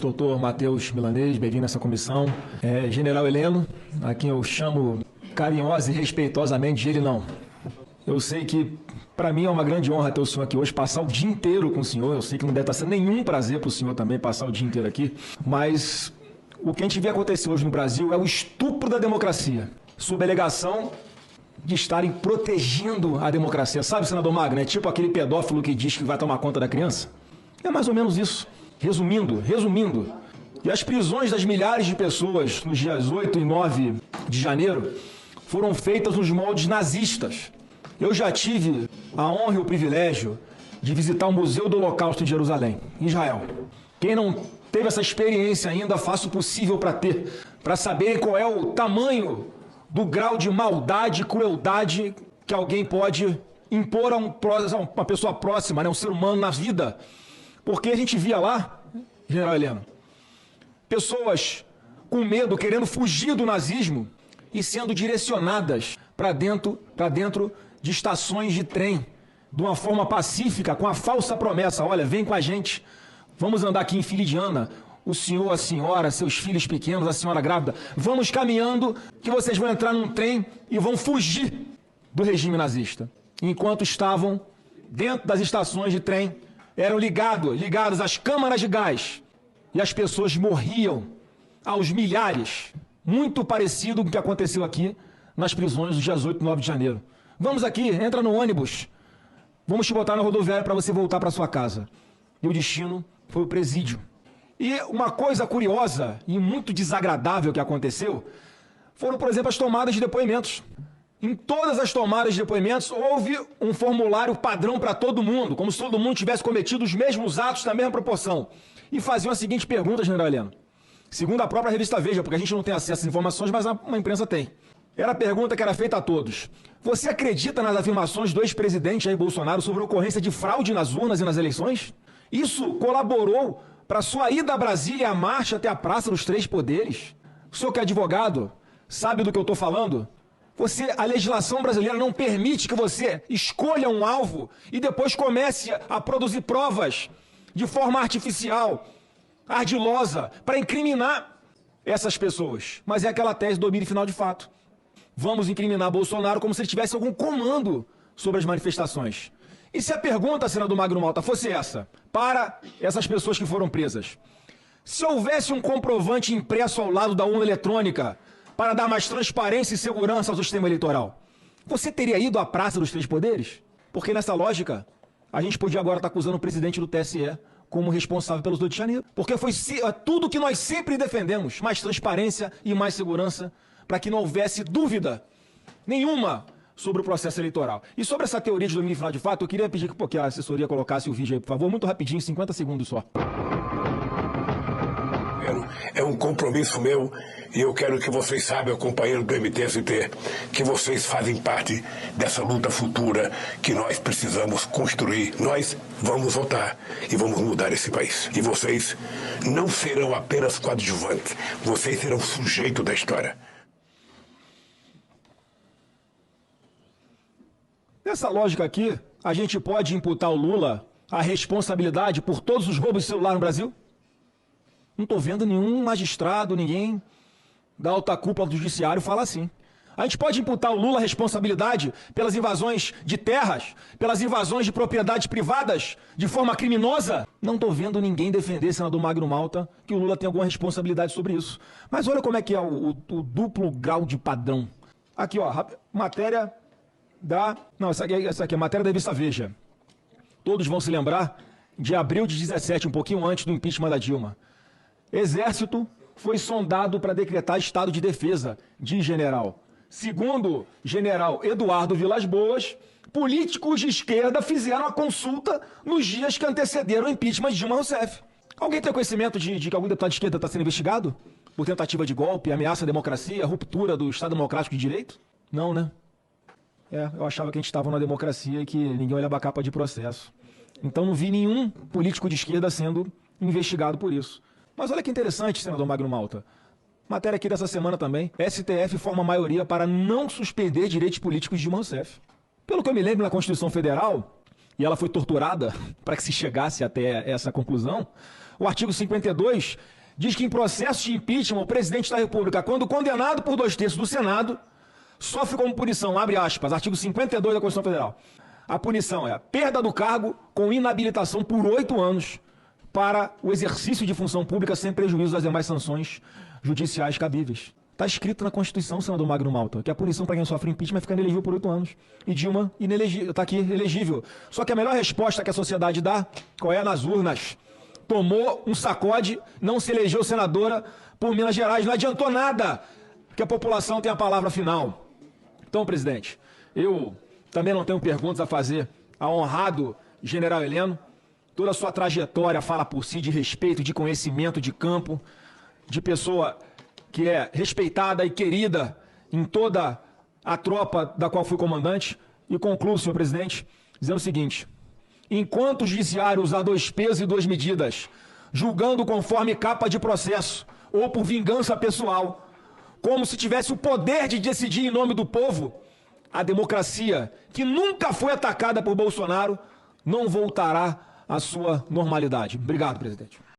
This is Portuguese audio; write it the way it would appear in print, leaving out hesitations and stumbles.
doutor Matheus Milanês, bem-vindo nessa comissão. General Heleno, a quem eu chamo carinhosa e respeitosamente de ele não. Eu sei que, para mim, é uma grande honra ter o senhor aqui hoje, passar o dia inteiro com o senhor. Eu sei que não deve estar sendo nenhum prazer para o senhor também passar o dia inteiro aqui, mas o que a gente vê acontecer hoje no Brasil é o estupro da democracia, sob a alegação de estarem protegendo a democracia. Sabe, senador Magno, é tipo aquele pedófilo que diz que vai tomar conta da criança? É mais ou menos isso. Resumindo, e as prisões das milhares de pessoas nos dias 8 e 9 de janeiro foram feitas nos moldes nazistas. Eu já tive a honra e o privilégio de visitar o Museu do Holocausto de Jerusalém, em Israel. Quem não teve essa experiência ainda, faça o possível para ter, para saber qual é o tamanho do grau de maldade e crueldade que alguém pode impor a uma pessoa próxima, né, um ser humano na vida. Porque a gente via lá, General Heleno, pessoas com medo, querendo fugir do nazismo e sendo direcionadas para dentro de estações de trem, de uma forma pacífica, com a falsa promessa: olha, vem com a gente, vamos andar aqui em fila indiana, o senhor, a senhora, seus filhos pequenos, a senhora grávida, vamos caminhando que vocês vão entrar num trem e vão fugir do regime nazista. Enquanto estavam dentro das estações de trem, eram ligados às câmaras de gás e as pessoas morriam aos milhares, muito parecido com o que aconteceu aqui nas prisões dos dias 8 e 9 de janeiro. Vamos aqui, entra no ônibus, vamos te botar na rodoviária para você voltar para sua casa. E o destino foi o presídio. E uma coisa curiosa e muito desagradável que aconteceu foram, por exemplo, as tomadas de depoimentos. Em todas as tomadas de depoimentos, houve um formulário padrão para todo mundo, como se todo mundo tivesse cometido os mesmos atos na mesma proporção. E faziam a seguinte pergunta, General Heleno, segundo a própria revista Veja, porque a gente não tem acesso às informações, mas a imprensa tem. Era a pergunta que era feita a todos. Você acredita nas afirmações do ex-presidente Jair Bolsonaro sobre a ocorrência de fraude nas urnas e nas eleições? Isso colaborou para a sua ida a Brasília e a marcha até a Praça dos Três Poderes? O senhor que é advogado, sabe do que eu estou falando? A legislação brasileira não permite que você escolha um alvo e depois comece a produzir provas de forma artificial, ardilosa, para incriminar essas pessoas. Mas é aquela tese do domínio final de fato. Vamos incriminar Bolsonaro como se ele tivesse algum comando sobre as manifestações. E se a pergunta, senador Magno Malta, fosse essa, para essas pessoas que foram presas: se houvesse um comprovante impresso ao lado da urna eletrônica para dar mais transparência e segurança ao sistema eleitoral, você teria ido à Praça dos Três Poderes? Porque nessa lógica, a gente podia agora estar acusando o presidente do TSE como responsável pelos 8 de janeiro. Porque foi tudo que nós sempre defendemos: mais transparência e mais segurança, para que não houvesse dúvida nenhuma sobre o processo eleitoral. E sobre essa teoria de domínio final de fato, eu queria pedir que a assessoria colocasse o vídeo aí, por favor, muito rapidinho, 50 segundos só. É um compromisso meu e eu quero que vocês saibam, companheiro do MTST, que vocês fazem parte dessa luta futura que nós precisamos construir. Nós vamos votar e vamos mudar esse país. E vocês não serão apenas coadjuvantes, vocês serão sujeito da história. Nessa lógica aqui, a gente pode imputar ao Lula a responsabilidade por todos os roubos de celular no Brasil? Não estou vendo nenhum magistrado, ninguém da alta cúpula do judiciário falar assim. A gente pode imputar ao Lula a responsabilidade pelas invasões de terras, pelas invasões de propriedades privadas de forma criminosa? Não estou vendo ninguém defender, senador Magno Malta, que o Lula tem alguma responsabilidade sobre isso. Mas olha como é que é o duplo grau de padrão. Aqui, ó, matéria da... Não, essa aqui é a matéria da revista Veja. Todos vão se lembrar de abril de 17, um pouquinho antes do impeachment da Dilma. Exército foi sondado para decretar estado de defesa, diz general. Segundo general Eduardo Vilas Boas, políticos de esquerda fizeram a consulta nos dias que antecederam o impeachment de Dilma Rousseff. Alguém tem conhecimento de que algum deputado de esquerda está sendo investigado por tentativa de golpe, ameaça à democracia, ruptura do Estado Democrático de Direito? Não, né? Eu achava que a gente estava numa democracia e que ninguém olhava a capa de processo. Então não vi nenhum político de esquerda sendo investigado por isso. Mas olha que interessante, senador Magno Malta. Matéria aqui dessa semana também. STF forma maioria para não suspender direitos políticos de Dilma Rousseff. Pelo que eu me lembro, na Constituição Federal, e ela foi torturada para que se chegasse até essa conclusão, o artigo 52 diz que em processo de impeachment, o presidente da República, quando condenado por 2/3 do Senado, sofre como punição, abre aspas, artigo 52 da Constituição Federal. A punição é a perda do cargo com inabilitação por 8 anos para o exercício de função pública sem prejuízo das demais sanções judiciais cabíveis. Está escrito na Constituição, senador Magno Malta, que a punição para quem sofre impeachment é ficar inelegível por 8 anos. E Dilma está aqui elegível. Só que a melhor resposta que a sociedade dá, qual é? Nas urnas. Tomou um sacode, não se elegeu senadora por Minas Gerais. Não adiantou nada, porque a população tem a palavra final. Então, presidente, eu também não tenho perguntas a fazer ao honrado general Heleno. Toda a sua trajetória fala por si de respeito, de conhecimento de campo, de pessoa que é respeitada e querida em toda a tropa da qual fui comandante. E concluo, senhor presidente, dizendo o seguinte: enquanto o judiciário usar 2 pesos e 2 medidas, julgando conforme capa de processo ou por vingança pessoal, como se tivesse o poder de decidir em nome do povo, a democracia, que nunca foi atacada por Bolsonaro, não voltará à sua normalidade. Obrigado, presidente.